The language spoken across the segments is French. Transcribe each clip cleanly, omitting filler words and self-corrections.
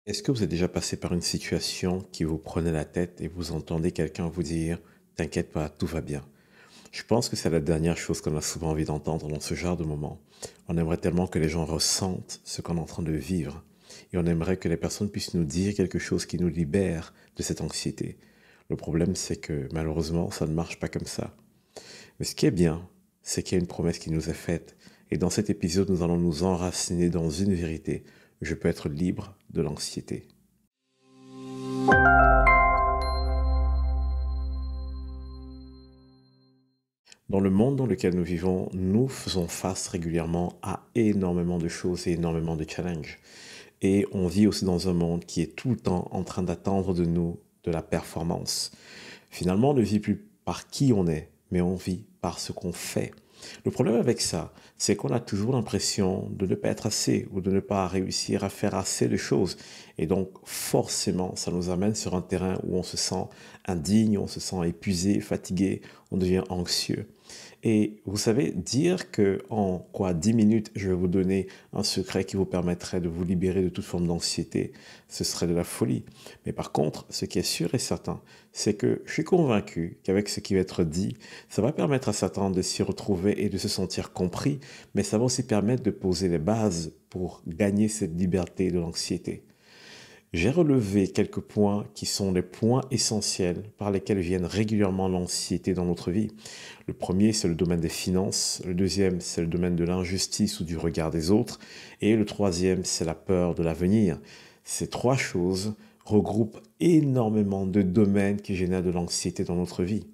Est-ce que vous êtes déjà passé par une situation qui vous prenait la tête et vous entendez quelqu'un vous dire: «T'inquiète pas, tout va bien». Je pense que c'est la dernière chose qu'on a souvent envie d'entendre dans ce genre de moment. On aimerait tellement que les gens ressentent ce qu'on est en train de vivre et on aimerait que les personnes puissent nous dire quelque chose qui nous libère de cette anxiété. Le problème, c'est que malheureusement, ça ne marche pas comme ça. Mais ce qui est bien, c'est qu'il y a une promesse qui nous est faite et dans cet épisode, nous allons nous enraciner dans une vérité: je peux être libre de l'anxiété. Dans le monde dans lequel nous vivons, nous faisons face régulièrement à énormément de choses et énormément de challenges. Et on vit aussi dans un monde qui est tout le temps en train d'attendre de nous de la performance. Finalement, on ne vit plus par qui on est, mais on vit par ce qu'on fait. Le problème avec ça, c'est qu'on a toujours l'impression de ne pas être assez ou de ne pas réussir à faire assez de choses. Et donc, forcément, ça nous amène sur un terrain où on se sent indigne, on se sent épuisé, fatigué, on devient anxieux. Et vous savez, dire que en quoi 10 minutes, je vais vous donner un secret qui vous permettrait de vous libérer de toute forme d'anxiété, ce serait de la folie. Mais par contre, ce qui est sûr et certain, c'est que je suis convaincu qu'avec ce qui va être dit, ça va permettre à certains de s'y retrouver et de se sentir compris, mais ça va aussi permettre de poser les bases pour gagner cette liberté de l'anxiété. J'ai relevé quelques points qui sont les points essentiels par lesquels viennent régulièrement l'anxiété dans notre vie. Le premier, c'est le domaine des finances. Le deuxième, c'est le domaine de l'injustice ou du regard des autres. Et le troisième, c'est la peur de l'avenir. Ces trois choses regroupent énormément de domaines qui génèrent de l'anxiété dans notre vie.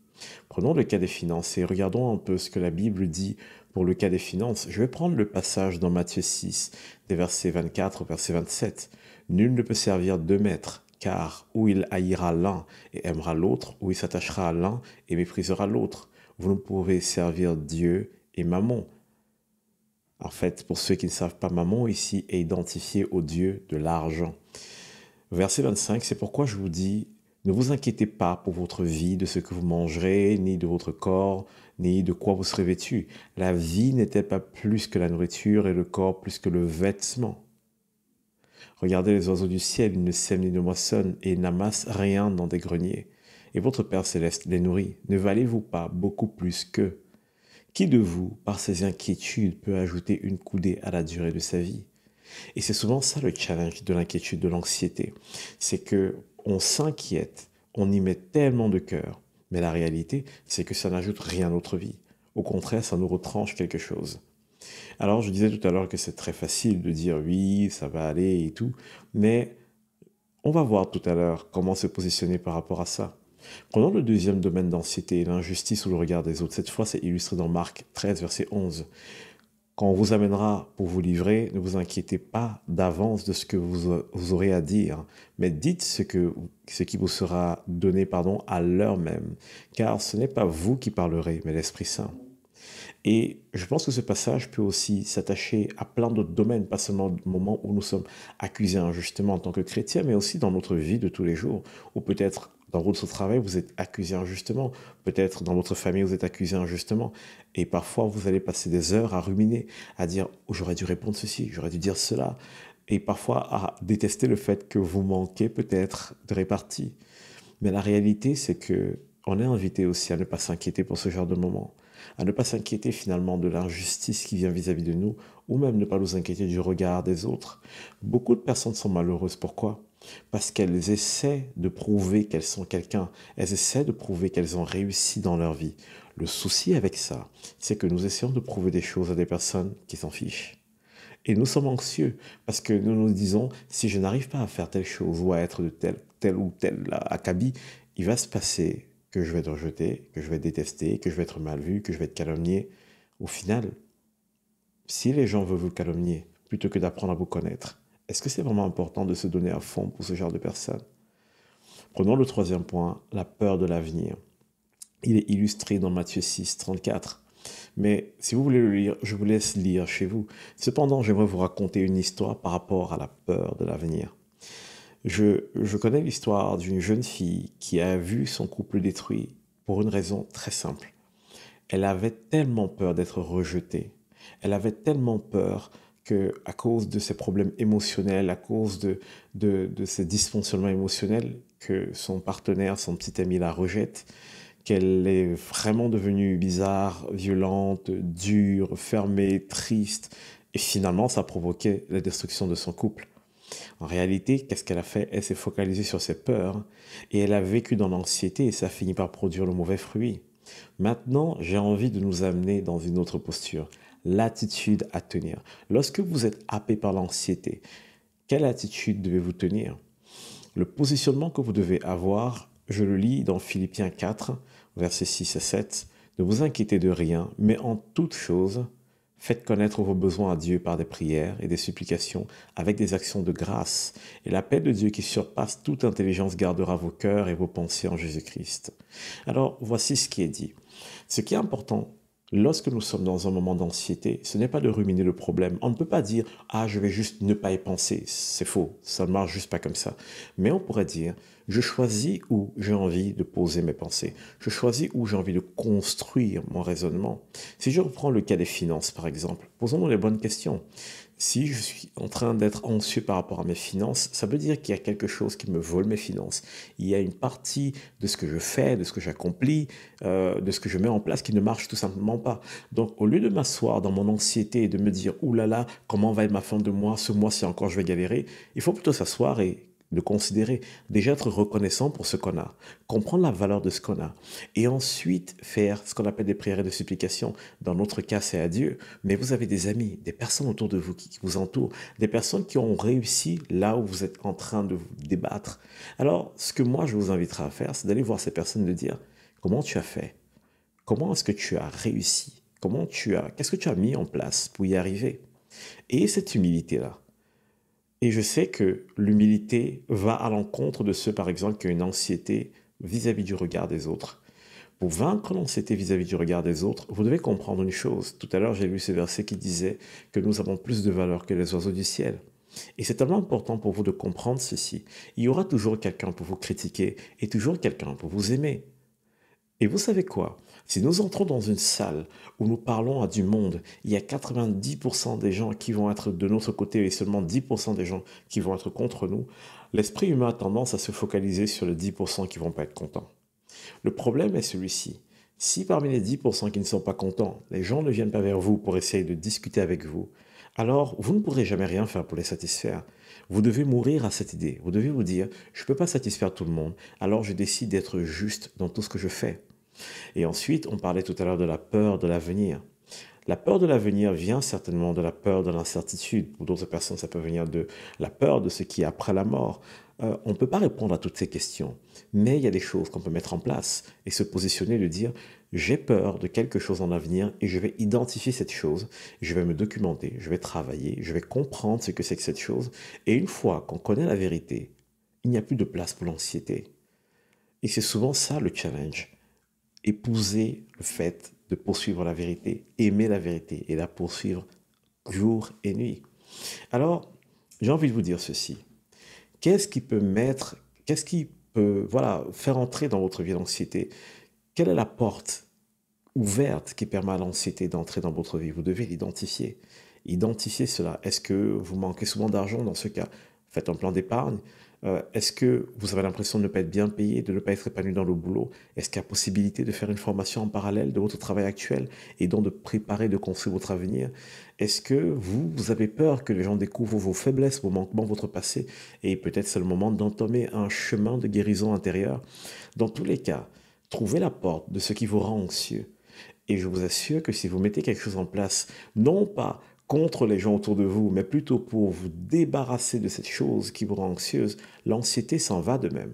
Prenons le cas des finances et regardons un peu ce que la Bible dit pour le cas des finances. Je vais prendre le passage dans Matthieu 6, des versets 24 au verset 27. Nul ne peut servir deux maîtres, car ou il haïra l'un et aimera l'autre, ou il s'attachera à l'un et méprisera l'autre. Vous ne pouvez servir Dieu et Mammon. En fait, pour ceux qui ne savent pas, Mammon ici est identifié au Dieu de l'argent. Verset 25, c'est pourquoi je vous dis, ne vous inquiétez pas pour votre vie, de ce que vous mangerez, ni de votre corps, ni de quoi vous serez vêtu. La vie n'était pas plus que la nourriture et le corps plus que le vêtement. Regardez les oiseaux du ciel, ils ne sèment ni ne moissonnent et n'amassent rien dans des greniers. Et votre Père céleste les nourrit. Ne valez-vous pas beaucoup plus qu'eux? Qui de vous, par ses inquiétudes, peut ajouter une coudée à la durée de sa vie? Et c'est souvent ça le challenge de l'inquiétude, de l'anxiété. C'est que on s'inquiète, on y met tellement de cœur, mais la réalité, c'est que ça n'ajoute rien à notre vie. Au contraire, ça nous retranche quelque chose. Alors, je disais tout à l'heure que c'est très facile de dire oui, ça va aller et tout, mais on va voir tout à l'heure comment se positionner par rapport à ça. Prenons le deuxième domaine d'anxiété, l'injustice ou le regard des autres. Cette fois, c'est illustré dans Marc 13, verset 11. Quand on vous amènera pour vous livrer, ne vous inquiétez pas d'avance de ce que vous aurez à dire, mais dites ce qui vous sera donné à l'heure même, car ce n'est pas vous qui parlerez, mais l'Esprit Saint. Et je pense que ce passage peut aussi s'attacher à plein d'autres domaines, pas seulement au moment où nous sommes accusés injustement en tant que chrétiens, mais aussi dans notre vie de tous les jours, ou peut-être dans votre travail, vous êtes accusé injustement, peut-être dans votre famille, vous êtes accusé injustement, et parfois vous allez passer des heures à ruminer, à dire oh, j'aurais dû répondre ceci, j'aurais dû dire cela, et parfois à détester le fait que vous manquez peut-être de répartie. Mais la réalité, c'est que on est invité aussi à ne pas s'inquiéter pour ce genre de moment, à ne pas s'inquiéter finalement de l'injustice qui vient vis-à-vis de nous, ou même ne pas nous inquiéter du regard des autres. Beaucoup de personnes sont malheureuses. Pourquoi? Parce qu'elles essaient de prouver qu'elles sont quelqu'un, elles essaient de prouver qu'elles ont réussi dans leur vie. Le souci avec ça, c'est que nous essayons de prouver des choses à des personnes qui s'en fichent. Et nous sommes anxieux parce que nous nous disons, si je n'arrive pas à faire telle chose ou à être de tel ou tel acabit, il va se passer que je vais être rejeté, que je vais être détesté, que je vais être mal vu, que je vais être calomnié. Au final, si les gens veulent vous calomnier plutôt que d'apprendre à vous connaître, est-ce que c'est vraiment important de se donner à fond pour ce genre de personnes? Prenons le troisième point, la peur de l'avenir. Il est illustré dans Matthieu 6, 34. Mais si vous voulez le lire, je vous laisse lire chez vous. Cependant, j'aimerais vous raconter une histoire par rapport à la peur de l'avenir. Je connais l'histoire d'une jeune fille qui a vu son couple détruit pour une raison très simple. Elle avait tellement peur d'être rejetée. Elle avait tellement peur qu'à cause de ses problèmes émotionnels, à cause de ses dysfonctionnements émotionnels, que son partenaire, son petit ami la rejette, qu'elle est vraiment devenue bizarre, violente, dure, fermée, triste, et finalement ça a provoqué la destruction de son couple. En réalité, qu'est-ce qu'elle a fait? Elle s'est focalisée sur ses peurs et elle a vécu dans l'anxiété et ça a fini par produire le mauvais fruit. Maintenant, j'ai envie de nous amener dans une autre posture, l'attitude à tenir. Lorsque vous êtes happé par l'anxiété, quelle attitude devez-vous tenir? Le positionnement que vous devez avoir, je le lis dans Philippiens 4, versets 6 et 7. Ne vous inquiétez de rien, mais en toute chose, faites connaître vos besoins à Dieu par des prières et des supplications avec des actions de grâce. Et la paix de Dieu qui surpasse toute intelligence gardera vos cœurs et vos pensées en Jésus-Christ. Alors, voici ce qui est dit. Ce qui est important, lorsque nous sommes dans un moment d'anxiété, ce n'est pas de ruminer le problème. On ne peut pas dire, ah, je vais juste ne pas y penser. C'est faux, ça ne marche juste pas comme ça. Mais on pourrait dire, je choisis où j'ai envie de poser mes pensées. Je choisis où j'ai envie de construire mon raisonnement. Si je reprends le cas des finances, par exemple, posons-nous les bonnes questions. Si je suis en train d'être anxieux par rapport à mes finances, ça veut dire qu'il y a quelque chose qui me vole mes finances. Il y a une partie de ce que je fais, de ce que j'accomplis, de ce que je mets en place qui ne marche tout simplement pas. Donc, au lieu de m'asseoir dans mon anxiété et de me dire, ouh là là, comment va être ma fin de mois, ce mois-ci encore je vais galérer, il faut plutôt s'asseoir et de considérer, déjà être reconnaissant pour ce qu'on a, comprendre la valeur de ce qu'on a, et ensuite faire ce qu'on appelle des prières et de supplications. Dans notre cas, c'est à Dieu, mais vous avez des amis, des personnes autour de vous qui vous entourent, des personnes qui ont réussi là où vous êtes en train de vous débattre. Alors, ce que moi, je vous inviterai à faire, c'est d'aller voir ces personnes et de dire, comment tu as fait? Comment est-ce que tu as réussi? Qu'est-ce que tu as mis en place pour y arriver? Et cette humilité-là, et je sais que l'humilité va à l'encontre de ceux, par exemple, qui ont une anxiété vis-à-vis du regard des autres. Pour vaincre l'anxiété vis-à-vis du regard des autres, vous devez comprendre une chose. Tout à l'heure, j'ai lu ce verset qui disait que nous avons plus de valeur que les oiseaux du ciel. Et c'est tellement important pour vous de comprendre ceci. Il y aura toujours quelqu'un pour vous critiquer et toujours quelqu'un pour vous aimer. Et vous savez quoi? Si nous entrons dans une salle où nous parlons à du monde, il y a 90% des gens qui vont être de notre côté et seulement 10% des gens qui vont être contre nous, l'esprit humain a tendance à se focaliser sur les 10% qui vont pas être contents. Le problème est celui-ci. Si parmi les 10% qui ne sont pas contents, les gens ne viennent pas vers vous pour essayer de discuter avec vous, alors vous ne pourrez jamais rien faire pour les satisfaire. Vous devez mourir à cette idée. Vous devez vous dire, je ne peux pas satisfaire tout le monde, alors je décide d'être juste dans tout ce que je fais. Et ensuite, on parlait tout à l'heure de la peur de l'avenir. La peur de l'avenir vient certainement de la peur de l'incertitude. Pour d'autres personnes, ça peut venir de la peur de ce qui est après la mort. On ne peut pas répondre à toutes ces questions, mais il y a des choses qu'on peut mettre en place et se positionner, de dire, j'ai peur de quelque chose en avenir et je vais identifier cette chose, je vais me documenter, je vais travailler, je vais comprendre ce que c'est que cette chose. Et une fois qu'on connaît la vérité, il n'y a plus de place pour l'anxiété. Et c'est souvent ça le challenge. Épouser le fait de poursuivre la vérité, aimer la vérité et la poursuivre jour et nuit. Alors, j'ai envie de vous dire ceci. Qu'est-ce qui peut, voilà, faire entrer dans votre vie l'anxiété? Quelle est la porte ouverte qui permet à l'anxiété d'entrer dans votre vie? Vous devez l'identifier. Identifiez cela. Est-ce que vous manquez souvent d'argent? Dans ce cas, faites un plan d'épargne. Est-ce que vous avez l'impression de ne pas être bien payé, de ne pas être épanoui dans le boulot? Est-ce qu'il y a possibilité de faire une formation en parallèle de votre travail actuel et donc de préparer, de construire votre avenir? Est-ce que vous avez peur que les gens découvrent vos faiblesses, vos manquements, votre passé? Et peut-être c'est le moment d'entamer un chemin de guérison intérieure. Dans tous les cas, trouvez la porte de ce qui vous rend anxieux. Et je vous assure que si vous mettez quelque chose en place, non pas contre les gens autour de vous, mais plutôt pour vous débarrasser de cette chose qui vous rend anxieuse, l'anxiété s'en va de même.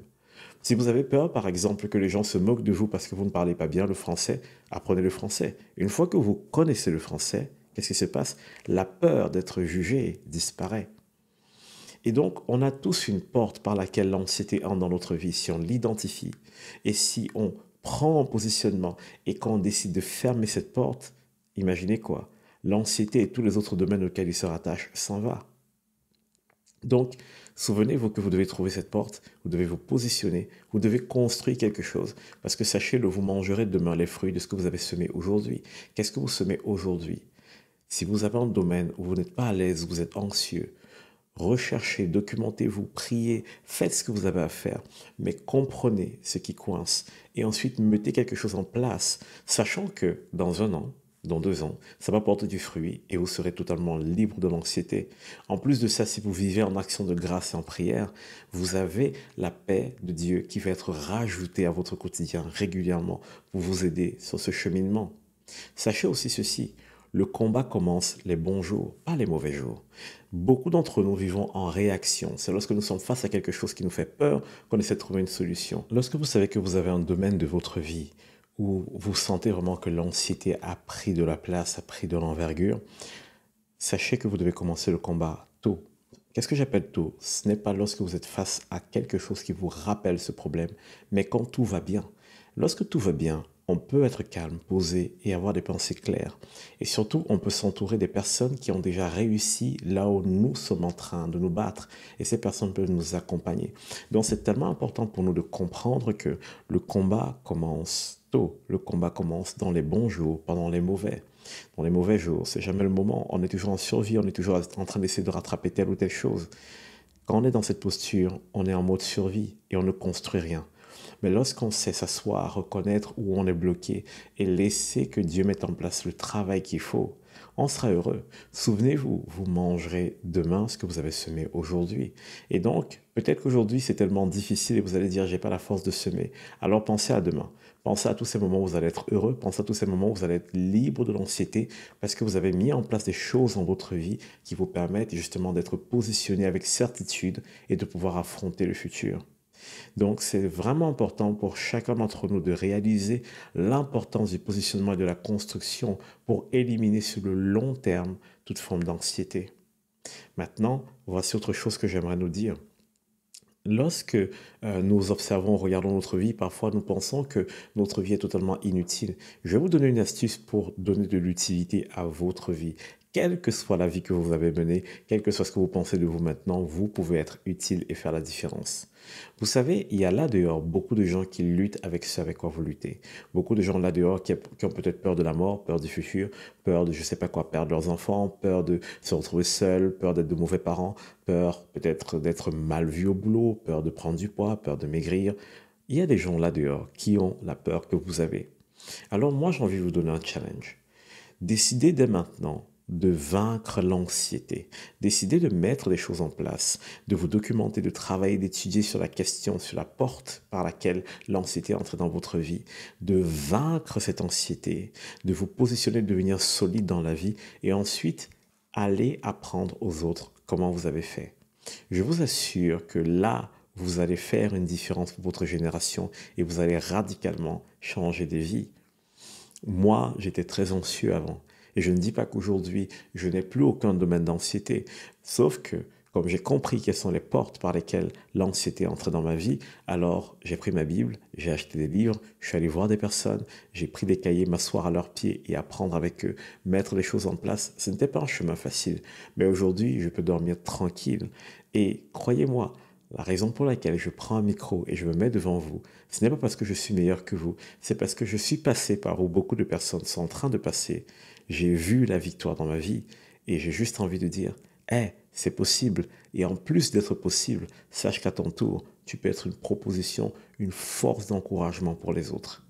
Si vous avez peur, par exemple, que les gens se moquent de vous parce que vous ne parlez pas bien le français, apprenez le français. Une fois que vous connaissez le français, qu'est-ce qui se passe? La peur d'être jugé disparaît. Et donc, on a tous une porte par laquelle l'anxiété entre dans notre vie, si on l'identifie. Et si on prend en positionnement et qu'on décide de fermer cette porte, imaginez quoi? L'anxiété et tous les autres domaines auxquels il se rattache s'en va. Donc, souvenez-vous que vous devez trouver cette porte, vous devez vous positionner, vous devez construire quelque chose. Parce que sachez-le, vous mangerez demain les fruits de ce que vous avez semé aujourd'hui. Qu'est-ce que vous semez aujourd'hui? Si vous avez un domaine où vous n'êtes pas à l'aise, vous êtes anxieux, recherchez, documentez-vous, priez, faites ce que vous avez à faire, mais comprenez ce qui coince et ensuite mettez quelque chose en place, sachant que dans un an, dans 2 ans, ça va porter du fruit et vous serez totalement libre de l'anxiété. En plus de ça, si vous vivez en action de grâce et en prière, vous avez la paix de Dieu qui va être rajoutée à votre quotidien régulièrement pour vous aider sur ce cheminement. Sachez aussi ceci, le combat commence les bons jours, pas les mauvais jours. Beaucoup d'entre nous vivons en réaction. C'est lorsque nous sommes face à quelque chose qui nous fait peur qu'on essaie de trouver une solution. Lorsque vous savez que vous avez un domaine de votre vie où vous sentez vraiment que l'anxiété a pris de la place, a pris de l'envergure, sachez que vous devez commencer le combat tôt. Qu'est-ce que j'appelle tôt? Ce n'est pas lorsque vous êtes face à quelque chose qui vous rappelle ce problème, mais quand tout va bien. Lorsque tout va bien, on peut être calme, posé et avoir des pensées claires. Et surtout, on peut s'entourer des personnes qui ont déjà réussi là où nous sommes en train de nous battre. Et ces personnes peuvent nous accompagner. Donc c'est tellement important pour nous de comprendre que le combat commence tôt. Le combat commence dans les bons jours, pendant les mauvais. Dans les mauvais jours, c'est jamais le moment. On est toujours en survie, on est toujours en train d'essayer de rattraper telle ou telle chose. Quand on est dans cette posture, on est en mode survie et on ne construit rien. Mais lorsqu'on sait s'asseoir, reconnaître où on est bloqué et laisser que Dieu mette en place le travail qu'il faut, on sera heureux. Souvenez-vous, vous mangerez demain ce que vous avez semé aujourd'hui. Et donc, peut-être qu'aujourd'hui c'est tellement difficile et vous allez dire, j'ai pas la force de semer. Alors pensez à demain. Pensez à tous ces moments où vous allez être heureux. Pensez à tous ces moments où vous allez être libre de l'anxiété parce que vous avez mis en place des choses dans votre vie qui vous permettent justement d'être positionné avec certitude et de pouvoir affronter le futur. Donc, c'est vraiment important pour chacun d'entre nous de réaliser l'importance du positionnement et de la construction pour éliminer sur le long terme toute forme d'anxiété. Maintenant, voici autre chose que j'aimerais nous dire. Lorsque nous observons, regardons notre vie, parfois nous pensons que notre vie est totalement inutile. Je vais vous donner une astuce pour donner de l'utilité à votre vie. Quelle que soit la vie que vous avez menée, quel que soit ce que vous pensez de vous maintenant, vous pouvez être utile et faire la différence. Vous savez, il y a là dehors beaucoup de gens qui luttent avec ce avec quoi vous luttez. Beaucoup de gens là dehors qui ont peut-être peur de la mort, peur du futur, peur de je sais pas quoi, perdre leurs enfants, peur de se retrouver seuls, peur d'être de mauvais parents, peur peut-être d'être mal vu au boulot, peur de prendre du poids, peur de maigrir. Il y a des gens là dehors qui ont la peur que vous avez. Alors moi, j'ai envie de vous donner un challenge. Décidez dès maintenant de vaincre l'anxiété. Décidez de mettre des choses en place, de vous documenter, de travailler, d'étudier sur la question, sur la porte par laquelle l'anxiété entre dans votre vie, de vaincre cette anxiété, de vous positionner, de devenir solide dans la vie et ensuite aller apprendre aux autres comment vous avez fait. Je vous assure que là, vous allez faire une différence pour votre génération et vous allez radicalement changer de vie. Moi, j'étais très anxieux avant. Et je ne dis pas qu'aujourd'hui, je n'ai plus aucun domaine d'anxiété. Sauf que, comme j'ai compris quelles sont les portes par lesquelles l'anxiété entre dans ma vie, alors j'ai pris ma Bible, j'ai acheté des livres, je suis allé voir des personnes, j'ai pris des cahiers, m'asseoir à leurs pieds et apprendre avec eux, mettre les choses en place. Ce n'était pas un chemin facile. Mais aujourd'hui, je peux dormir tranquille. Et croyez-moi, la raison pour laquelle je prends un micro et je me mets devant vous, ce n'est pas parce que je suis meilleur que vous, c'est parce que je suis passé par où beaucoup de personnes sont en train de passer. J'ai vu la victoire dans ma vie et j'ai juste envie de dire, c'est possible. Et en plus d'être possible, sache qu'à ton tour, tu peux être une proposition, une force d'encouragement pour les autres.